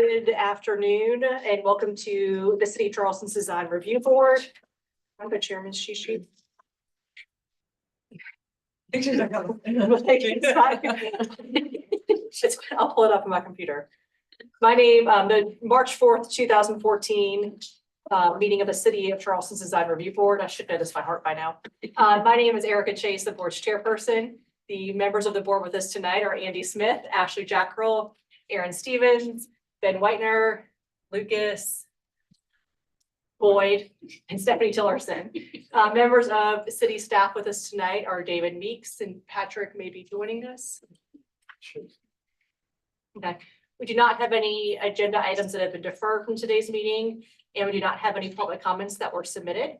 Good afternoon and welcome to the City of Charleston's Design Review Board. I'm the chairman's cheat sheet. I'll pull it up on my computer. My name, the March 4th, 2014 meeting of the City of Charleston's Design Review Board. I should know this by heart by now. My name is Erica Chase, the board's chairperson. The members of the board with us tonight are Andy Smith, Ashley Jackrell, Aaron Stevens, Ben Whitener, Lucas, Boyd, and Stephanie Tillerson. Members of city staff with us tonight are David Meeks and Patrick may be joining us. Okay. We do not have any agenda items that have been deferred from today's meeting, and we do not have any public comments that were submitted.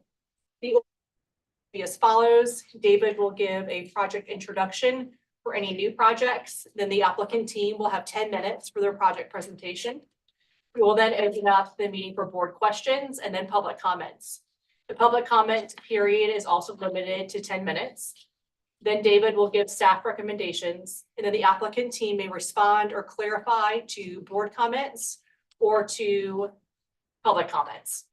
The order will be as follows. David will give a project introduction for any new projects. Then the applicant team will have 10 minutes for their project presentation. We will then open up the meeting for board questions and then public comments. The public comment period is also limited to 10 minutes. Then David will give staff recommendations, and then the applicant team may respond or clarify to board comments or to public comments.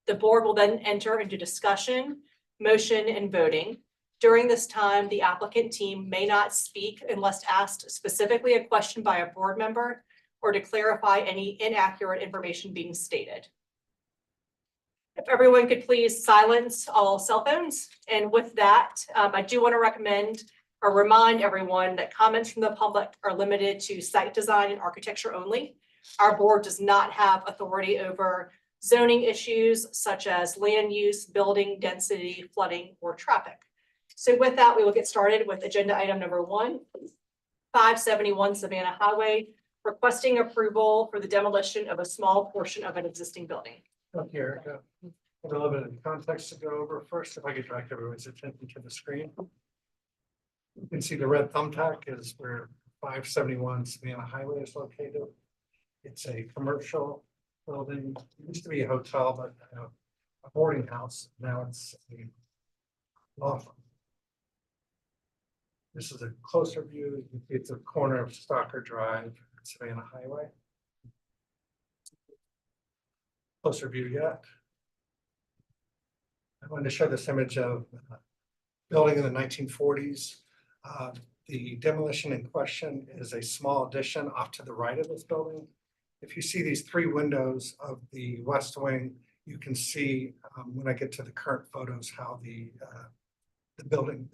The board will then enter into discussion, motion, and voting. During this time, the applicant team may not speak unless asked specifically a question by a board member or to clarify any inaccurate information being stated. If everyone could please silence all cell phones. And with that, I do want to recommend or remind everyone that comments from the public are limited to site design and architecture only. Our board does not have authority over zoning issues such as land use, building density, flooding, or traffic. So with that, we will get started with agenda item number 1, 571 Savannah Highway, requesting approval for the demolition of a small portion of an existing building. Up here, a little bit of context to go over first, if I could direct everyone's attention to the screen. You can see the red thumbtack is where 571 Savannah Highway is located. It's a commercial building. It used to be a hotel, but a boarding house. Now it's a law firm. This is a closer view. It's a corner of Stalker Drive and Savannah Highway. Closer view yet. I wanted to show this image of building in the 1940s. The demolition in question is a small addition off to the right of this building. If you see these 3 windows of the west wing, you can see when I get to the current photos how the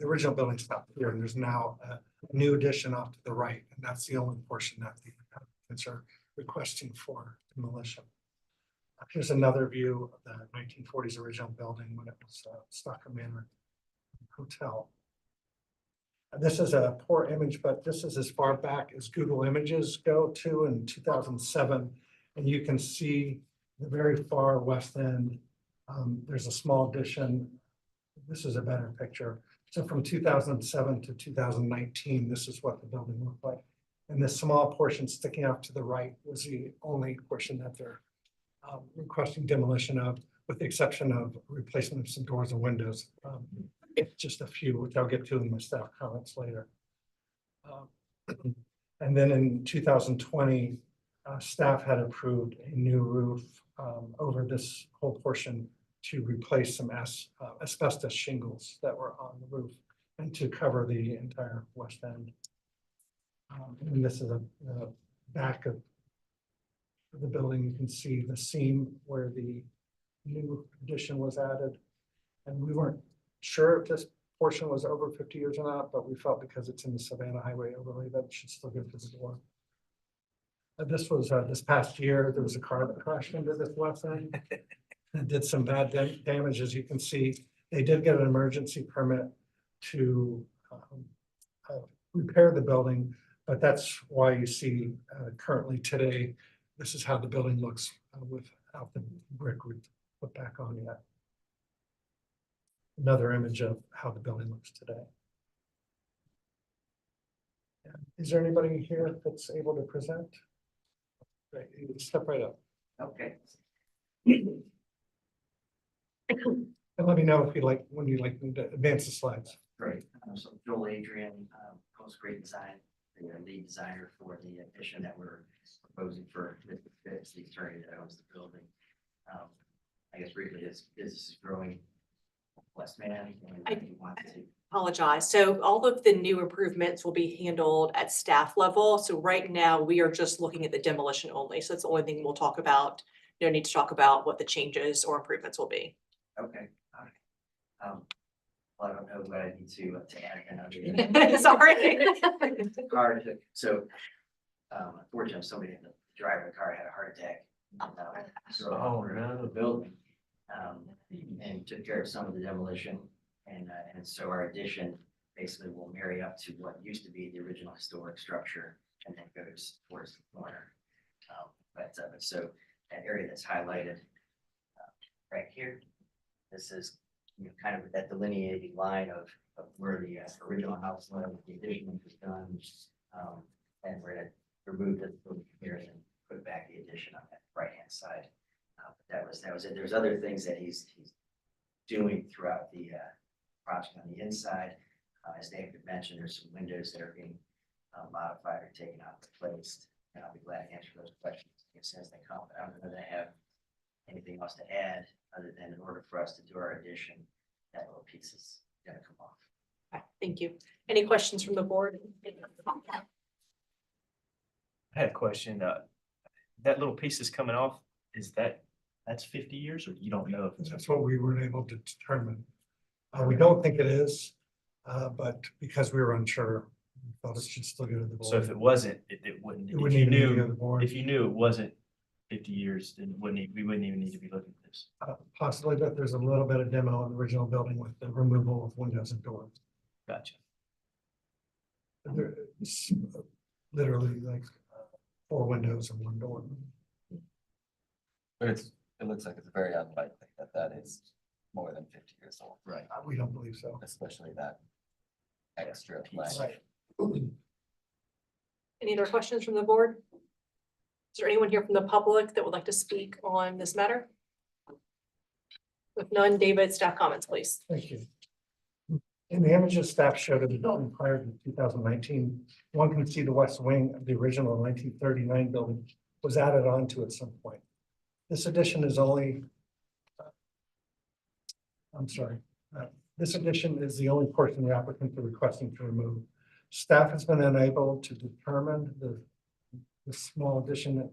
original building stopped here, and there's now a new addition off to the right, and that's the only portion that the applicants are requesting for demolition. Here's another view of the 1940s original building when it was Stalker Manor Hotel. This is a poor image, but this is as far back as Google Images go to in 2007, and you can see the very far west end. There's a small addition. This is a better picture. So from 2007 to 2019, this is what the building looked like. And this small portion sticking out to the right was the only portion that they're requesting demolition of, with the exception of replacement of some doors and windows. Just a few, which I'll get to in my staff comments later. And then in 2020, staff had approved a new roof over this whole portion to replace some asbestos shingles that were on the roof and to cover the entire west end. And this is a back of the building. You can see the seam where the new addition was added. And we weren't sure if this portion was over 50 years or not, but we felt because it's in the Savannah Highway overlay that it should still go through the door. This was this past year, there was a car that crashed into this west end. It did some bad damage, as you can see. They did get an emergency permit to repair the building, but that's why you see currently today, this is how the building looks without the brick we put back on yet. Another image of how the building looks today. Is there anybody here that's able to present? Great, you can step right up. Okay. And let me know if you like, when you like me to advance the slides. Great. So Joel Adrian, Post Grade Design, the lead designer for the addition that we're proposing for Mr. Fitz, the attorney that owns the building. I guess briefly, his business is growing West Man, and he wants to. Apologize. So all of the new improvements will be handled at staff level. So right now, we are just looking at the demolition only. So that's the only thing we'll talk about. No need to talk about what the changes or improvements will be. Okay, all right. Well, I don't know what I need to add and other than Sorry. car took, so, unfortunately, somebody in the driver of the car had a heart attack. The building, and took care of some of the demolition, and so our addition basically will marry up to what used to be the original historic structure, and then goes towards the corner. But so that area that's highlighted, right here, this is, you know, kind of that delineating line of where the original house was, the addition was done. And we're gonna remove the building here and then put back the addition on that right-hand side. That was it. There's other things that he's doing throughout the project on the inside. As David mentioned, there's some windows that are being modified or taken out and replaced. And I'll be glad to answer those questions as soon as they come. But I don't know that I have anything else to add, other than in order for us to do our addition, that little piece is gonna come off. Okay, thank you. Any questions from the board? I had a question. That little piece is coming off, that's 50 years, or you don't know if it's? That's what we were able to determine. We don't think it is, but because we were unsure, we thought it should still go to the board. So if it wasn't, it wouldn't. It If wouldn't you even need to go to knew, the board. if you knew it wasn't 50 years, then we wouldn't even need to be looking at this. Possibly, but there's a little bit of demo on the original building with the removal of windows and doors. Gotcha. It's literally like 4 windows and 1 door. But it looks like it's very unlikely that that is more than 50 years old. Right. We don't believe so. Especially that extra Piece. length. Right. Any other questions from the board? Is there anyone here from the public that would like to speak on this matter? If none, David, staff comments, please. Thank you. In the images staff showed of the building prior to 2019, one can see the west wing of the original 1939 building was added onto at some point. This addition is only, this addition is the only portion the applicants are requesting to remove. Staff has been unable to determine the small addition,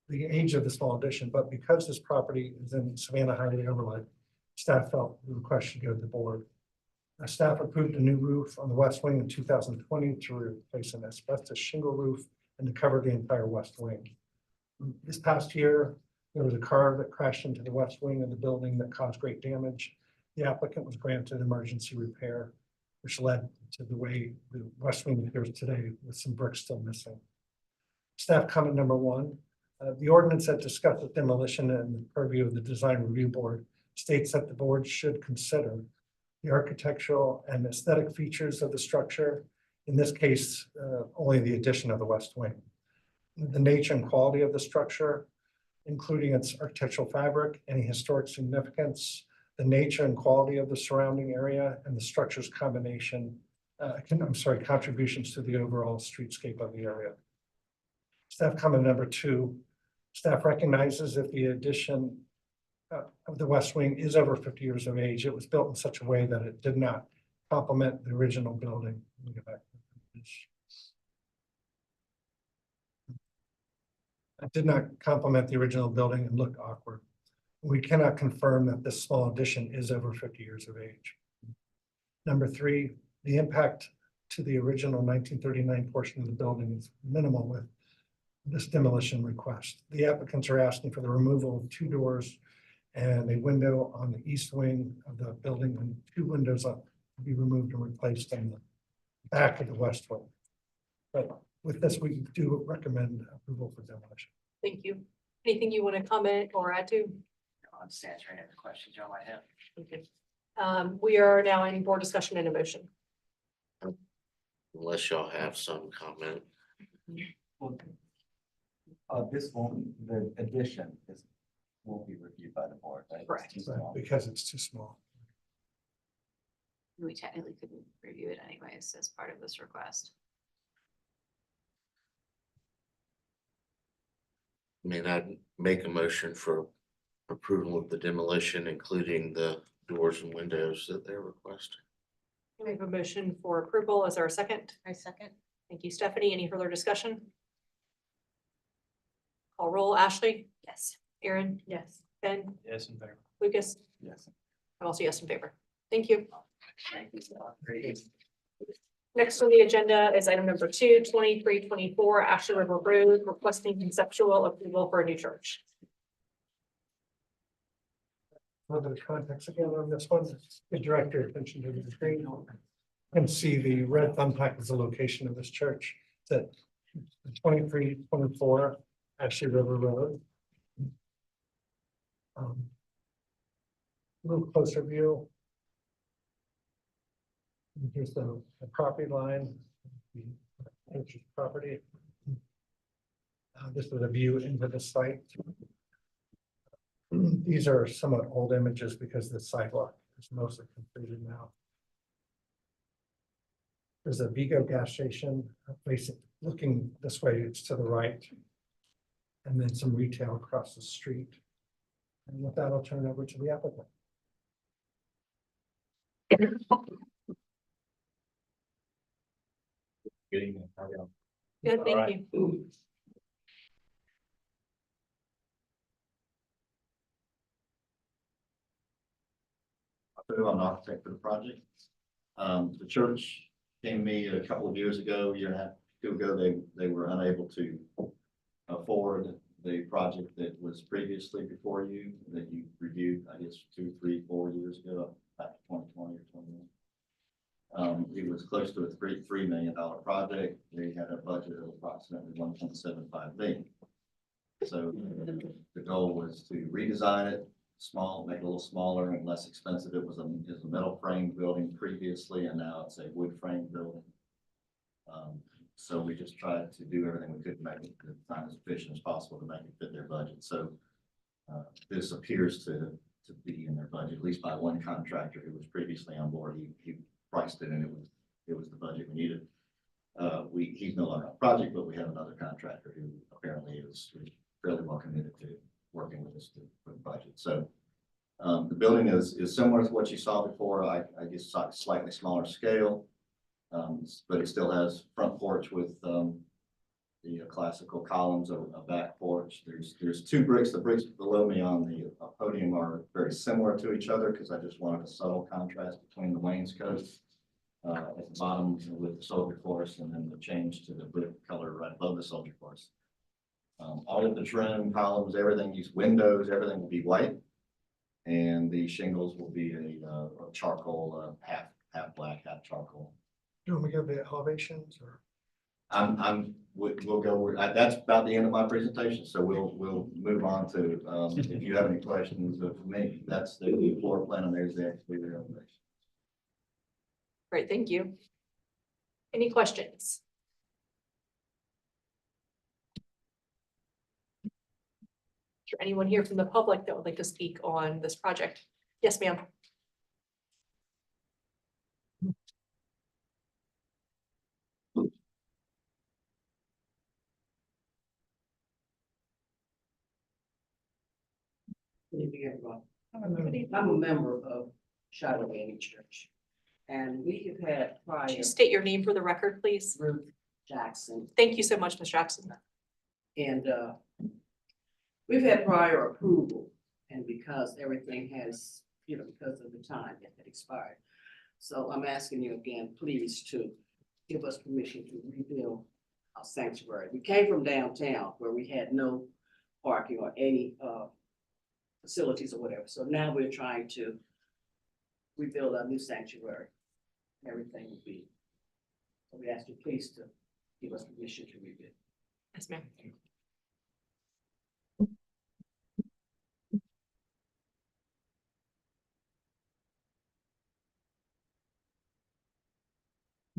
the age of the small addition, but because this property is in Savannah Highway overlay, staff felt the request should go to the board. Staff approved a new roof on the west wing in 2020 to replace an asbestos shingle roof and to cover the entire west wing. This past year, there was a car that crashed into the west wing of the building that caused great damage. The applicant was granted emergency repair, which led to the way the west wing appears today with some bricks still missing. Staff comment number 1, the ordinance that discusses demolition and the purview of the design review board states that the board should consider the architectural and aesthetic features of the structure. In this case, only the addition of the west wing. The nature and quality of the structure, including its architectural fabric, any historic significance, the nature and quality of the surrounding area, and the structure's contributions to the overall streetscape of the area. Staff comment number 2, staff recognizes if the addition of the west wing is over 50 years of age, it was built in such a way that it did not complement the original building. Let me get back to this. It did not complement the original building and looked awkward. We cannot confirm that this small addition is over 50 years of age. Number 3, the impact to the original 1939 portion of the building is minimal with this demolition request. The applicants are asking for the removal of 2 doors and a window on the east wing of the building, and 2 windows up to be removed and replaced on the back of the west wing. But with this, we do recommend approval for demolition. Thank you. Anything you want to comment or add to? I'm just answering any questions y'all might have. Thank you. We are now in board discussion and a motion. Unless y'all have some comment. This won't, the addition won't be reviewed by the board, right? It's Correct. too small. Because it's too small. We technically couldn't review it anyways as part of this request. May I make a motion for approval of the demolition, including the doors and windows that they're requesting? We have a motion for approval. Is there a second? I second. Thank you, Stephanie. Any further discussion? Call roll. Ashley? Yes. Aaron? Yes. Ben? Yes, in favor. Lucas? Yes. I'm also yes in favor. Thank you. Thank you. Great. Next on the agenda is item number 2, 2324 Ashley River Road, requesting conceptual approval for a new church. A little bit of context again on this one, the director attention to the screen. And see the red thumbtack is the location of this church. It's at 2324 Ashley River Road. A little closer view. And here's the property line, the church's property. This is a view into the site. These are somewhat old images because the sidewalk is mostly completed now. There's a Vigo gas station facing, looking this way, it's to the right. And then some retail across the street. And with that, I'll turn it over to the applicant. Good evening. How are you? Good, All thank right. you. I'm an architect for the project. The church came to me a couple of years ago, year and a half ago, they were unable to afford the project that was previously before you, that you reviewed, I guess, 2, 3, 4 years ago, back to 2020 or 21. It was close to a $3 million project. They had a budget of approximately 1.75 million. So the goal was to redesign it, make it a little smaller and less expensive. It was a metal frame building previously, and now it's a wood frame building. So we just tried to do everything we could to make it as efficient as possible to make it fit their budget. So this appears to be in their budget, at least by one contractor who was previously on board. He priced it, and it was the budget we needed. He's no longer on the project, but we have another contractor who apparently is fairly well committed to working with us for the budget. So the building is similar to what you saw before. I guess slightly smaller scale, but it still has front porch with the classical columns, a back porch. There's 2 bricks. The bricks below me on the podium are very similar to each other because I just wanted a subtle contrast between the wainscot at the bottom with the soldier course, and then the change to the brick color right above the soldier course. All of the trim, columns, everything, these windows, everything will be white. And the shingles will be a charcoal, half black, half charcoal. Do you want me to give the elevations or? We'll go, that's about the end of my presentation, so we'll move on to, if you have any questions of me, that's the floor plan, and there's the exterior elevation. Great, thank you. Any questions? Is there anyone here from the public that would like to speak on this project? Yes, ma'am. I'm a member of Shiloh Annie Church, and we have had prior. Could you state your name for the record, please? Ruth Jackson, Thank you so much, Ms. Jackson. and we've had prior approval, and because everything has, because of the time that had expired. So I'm asking you again, please, to give us permission to rebuild our sanctuary. We came from downtown where we had no parking or any facilities or whatever. So now we're trying to rebuild our new sanctuary. Everything will be. So we ask you please to give us permission to rebuild. Yes, ma'am.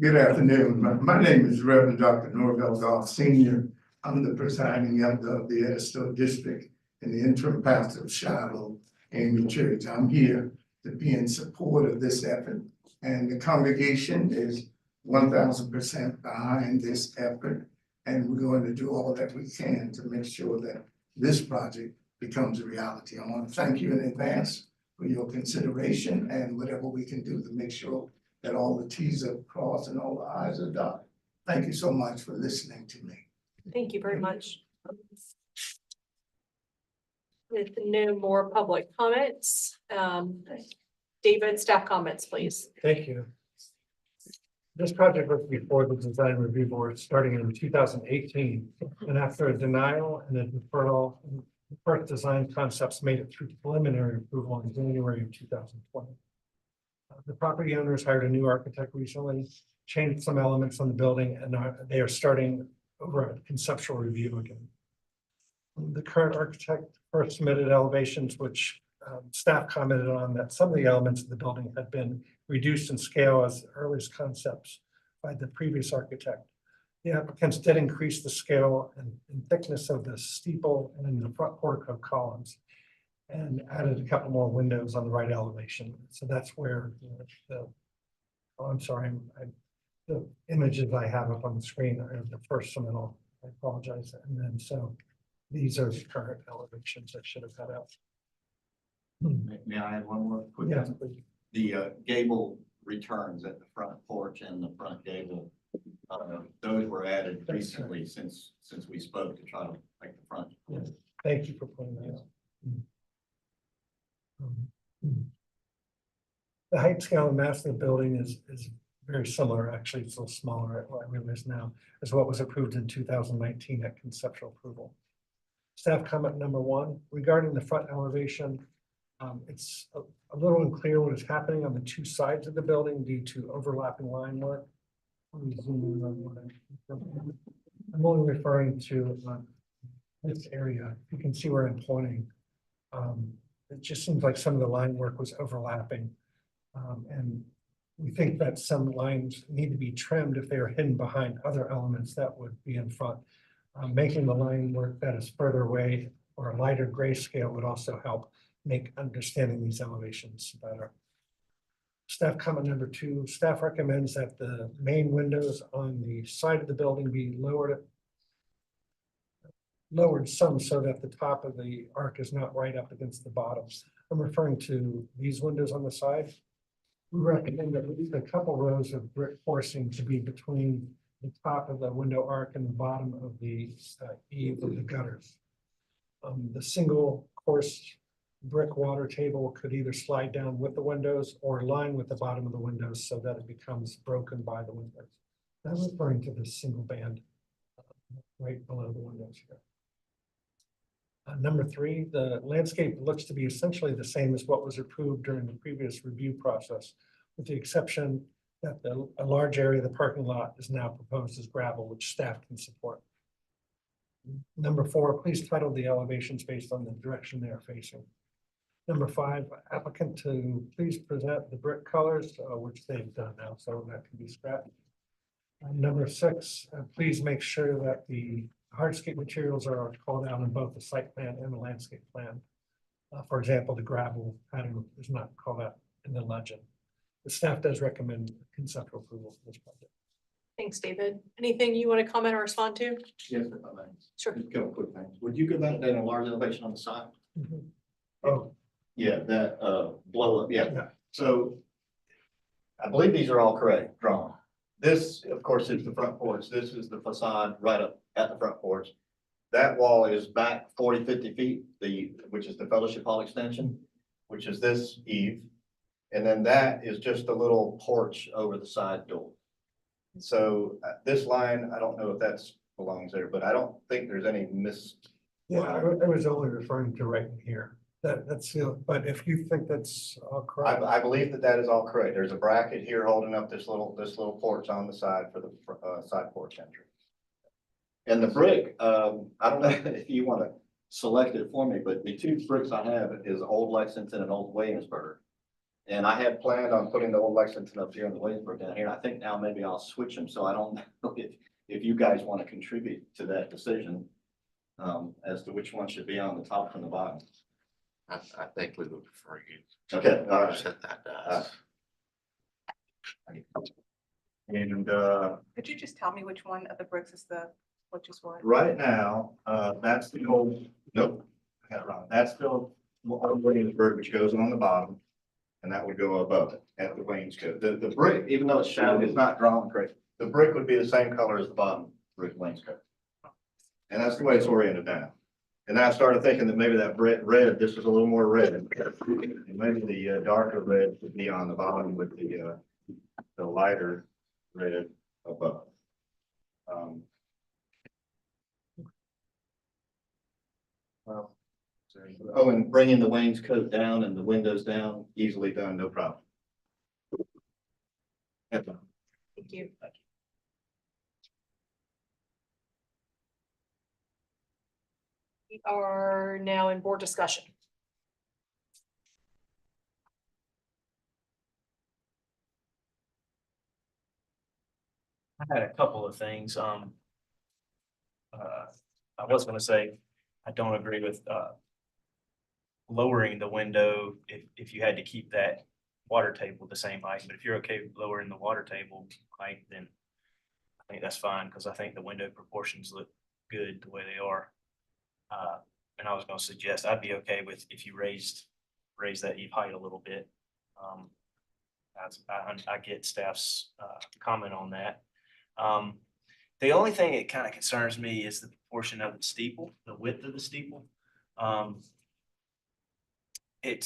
Good afternoon. My name is Reverend Dr. Norvell Goff Senior. I'm the presiding elder of the Edisto District and the interim pastor of Shiloh AME Church. I'm here to be in support of this effort, and the congregation is 1000% behind this effort. And we're going to do all that we can to make sure that this project becomes a reality. I want to thank you in advance for your consideration and whatever we can do to make sure that all the Ts are crossed and all the Is are dotted. Thank you so much for listening to me. Thank you very much. With no more public comments, David, staff comments, please. Thank you. This project was before the design review board starting in 2018, and after a denial and a deferral, the first design concepts made it through preliminary approval in January of 2020. The property owners hired a new architect recently, changed some elements on the building, and they are starting over a conceptual review again. The current architect first submitted elevations, which staff commented on that some of the elements of the building had been reduced in scale as earliest concepts by the previous architect. The applicants did increase the scale and thickness of the steeple and the front portico columns and added a couple more windows on the right elevation. So that's where the images I have up on the screen are the first submittal. I apologize. And then so these are the current elevations I should have had out. May I add one more quick? Yeah, thing? The gable returns at the front porch and the front gable, those were added That's recently since we spoke to try to make the front. yes. Thank you for pointing that out. The height, scale, and mass of the building is very similar. Actually, it's a little smaller, I realize now, as what was approved in 2019 at conceptual approval. Staff comment number 1, regarding the front elevation. It's a little unclear what is happening on the two sides of the building due to overlapping line work. Let me zoom in on what I'm only referring to this area. You can see where I'm pointing. It just seems like some of the line work was overlapping. And we think that some lines need to be trimmed if they are hidden behind other elements that would be in front. Making the line work that is further away or a lighter grayscale would also help make understanding these elevations better. Staff comment number 2, staff recommends that the main windows on the side of the building be lowered some so that the top of the arc is not right up against the bottom. I'm referring to these windows on the side. We recommend at least a couple rows of brick forcing to be between the top of the window arc and the bottom of the eave of the gutters. The single course brick water table could either slide down with the windows or line with the bottom of the windows so that it becomes broken by the windows. I'm referring to this single band right below the windows here. Number 3, the landscape looks to be essentially the same as what was approved during the previous review process, with the exception that a large area of the parking lot is now proposed as gravel, which staff can support. Number 4, please title the elevations based on the direction they are facing. Number 5, applicant to please present the brick colors, which they've done now, so that can be scrapped. Number 6, please make sure that the hardscape materials are called out in both the site plan and the landscape plan. For example, the gravel pattern is not called out in the legend. The staff does recommend conceptual approval for this project. Thanks, David. Anything you want to comment or respond to? Yes, if I may. Sure. Just a couple quick things. Would you go back to that large elevation on the side? Oh, Yeah, that blow up, yeah. Yeah. So I believe these are all correct drawn. This, of course, is the front porch. This is the facade right up at the front porch. That wall is back 40, 50 feet, which is the fellowship hall extension, which is this eave. And then that is just a little porch over the side door. So this line, I don't know if that belongs there, but I don't think there's any yeah, I was only referring to right in here. That's, but if you think that's all correct. I believe that is all correct. There's a bracket here holding up this little porch on the side for the side porch entry. And the brick, I don't know if you want to select it for me, but the 2 bricks I have is Old Lexington and Old Williamsburg. And I had planned on putting the Old Lexington up here and the Williamsburg down here. And I think now maybe I'll switch them. So I don't know if you guys want to contribute to that decision as to which one should be on the top and the bottom. I think we would prefer you. Okay, all right. Set that to us. And Could you just tell me which one of the bricks is which is what? right now, that's the old Nope, I got it wrong. That's still Williamsburg, which goes on the bottom. And that would go above it at the wainscot. The brick, even though it's shadowed, it's not drawn correct. The brick would be the same color as the bottom brick wainscot. And that's the way it's oriented now. And I started thinking that maybe that red, this is a little more red. And maybe the darker red would be on the bottom with the lighter red above. Well, oh, and bringing the wainscot down and the windows down, easily done, no problem. Thank you. We are now in board discussion. I had a couple of things, I was gonna say, I don't agree with, lowering the window if you had to keep that water table the same height, but if you're okay with lowering the water table height, then I think that's fine, because I think the window proportions look good the way they are. And I was gonna suggest, I'd be okay with if you raise that eve height a little bit. I get staff's, comment on that. The only thing that kind of concerns me is the proportion of the steeple, the width of the steeple. It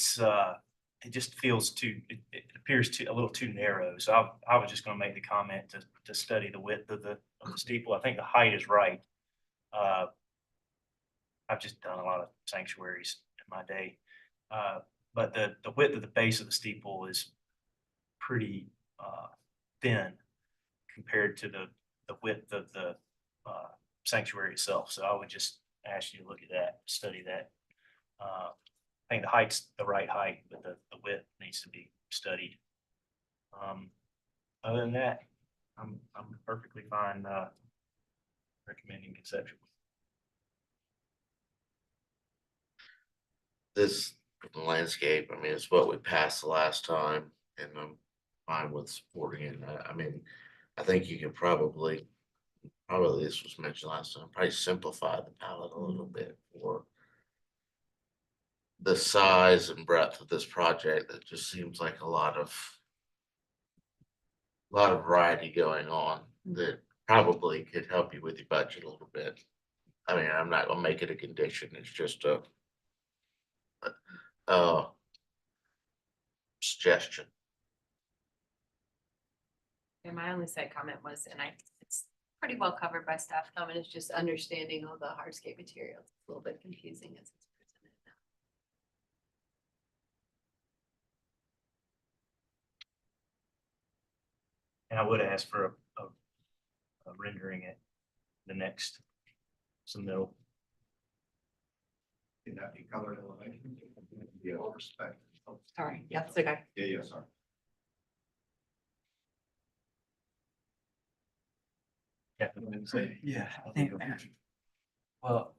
just feels it appears a little too narrow. So I was just gonna make the comment to study the width of the steeple. I think the height is right. I've just done a lot of sanctuaries in my day. But the width of the base of the steeple is pretty thin compared to the width of the sanctuary itself. So I would just ask you to look at that, study that. I think the height's the right height, but the width needs to be studied. Other than that, I'm perfectly fine recommending conceptual. This landscape, I mean, it's what we passed the last time, and I'm fine with supporting it. I mean, I think you could probably this was mentioned last time, probably simplify the palette a little bit for the size and breadth of this project. That just seems like a lot of variety going on that probably could help you with your budget a little bit. I mean, I'm not gonna make it a condition. It's just a suggestion. And my only side comment was, and it's pretty well covered by staff comment, it's just understanding all the hardscape materials. It's a little bit confusing as it's presented now. And I would ask for a rendering at the next submittal. Can that be colored elevation? Yeah, respect. Sorry, yeah, it's okay. Yeah, sorry. Yeah, I think, well,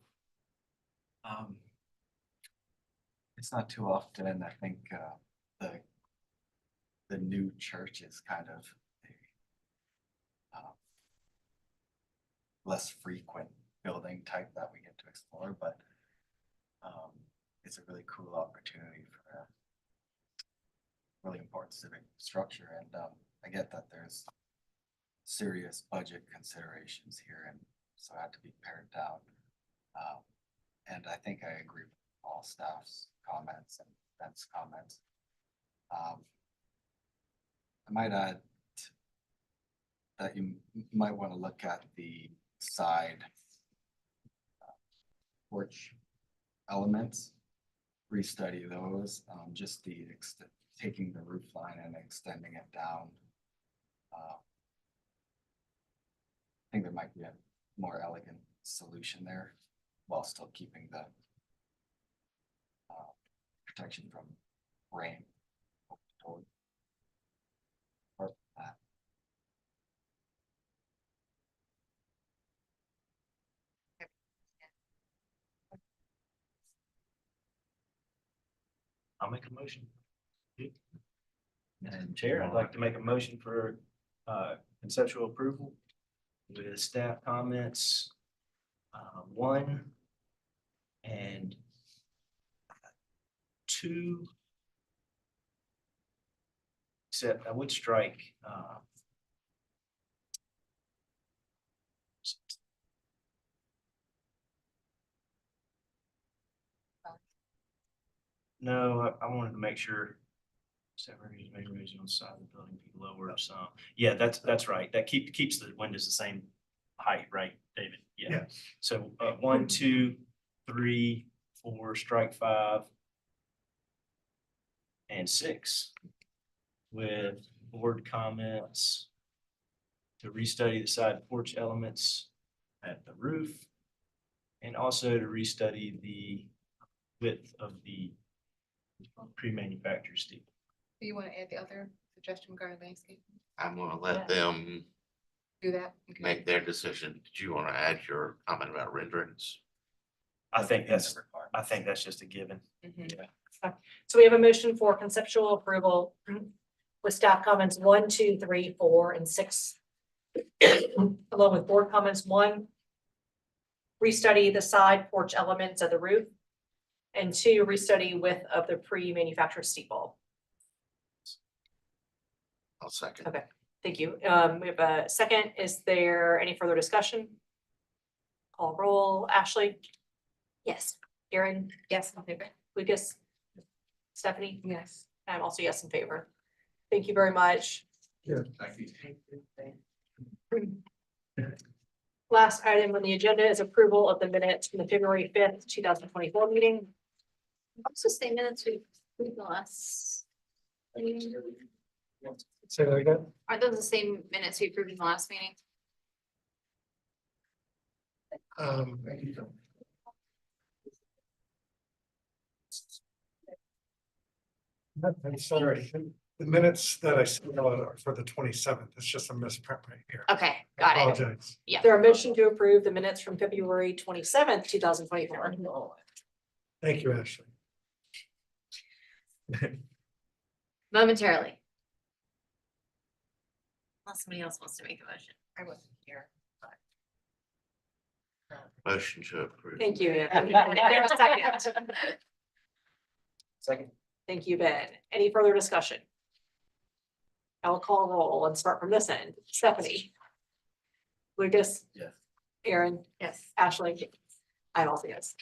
it's not too often, I think, the new church is kind of a less frequent building type that we get to explore, but it's a really cool opportunity for a really important civic structure, and I get that there's serious budget considerations here, and so I had to be pared down. And I think I agree with all staff's comments and Ben's comments. I might add that you might want to look at the side porch elements, restudy those, just taking the roof line and extending it down. I think there might be a more elegant solution there while still keeping the protection from rain. Or that. I'll make a motion. And Chair, I'd like to make a motion for conceptual approval with staff comments 1 And two, except I would strike, no, I wanted to make sure. Separation may raise on the side of the building be lower some. Yeah, that's right. That keeps the windows the same height, right, David? Yeah. Yes. So 1, 2, 3, 4, strike 5. And 6. With board comments. To restudy the side porch elements at the roof. And also to restudy the width of the pre-manufactured steel. Do you want to add the other suggestion regarding landscape? I'm gonna let them Do that? Okay. make their decision. Did you wanna add your comment about renderings? I think that's just a given. Mhm. Yeah. So we have a motion for conceptual approval with staff comments 1, 2, 3, 4, and 6. Along with board comments 1, restudy the side porch elements of the roof. And 2, restudy width of the pre-manufactured steeple. I'll second. Okay, thank you. We have a second. Is there any further discussion? Call roll. Ashley? Yes. Aaron? Yes, in favor. Lucas? Stephanie? Yes. I'm also yes in favor. Thank you very much. Thank you. Last item on the agenda is approval of the minutes from the February 5th, 2024 meeting. Also same minutes we last. Say that again? Are those the same minutes we approved in the last meeting? I'm sorry, the minutes that I sent out are for the 27th. It's just a misprint right here. Okay, I got it. Apologize. Is there a motion to approve the minutes from February 27th, 2024? Thank you, Ashley. Momentarily. Unless somebody else wants to make a motion. I wasn't here. Motion to approve. Thank you. There's a second. Second. Thank you, Ben. Any further discussion? I will call roll and start from this end. Stephanie? Lucas? Yes. Aaron? Yes. Ashley? I'm also yes.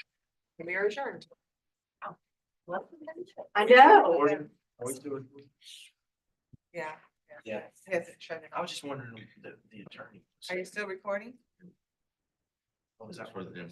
We are adjourned. I know. Are we still? Yeah. Yeah. Yes, it should. I was just wondering the attorney. Are you still recording? What was that For the demo.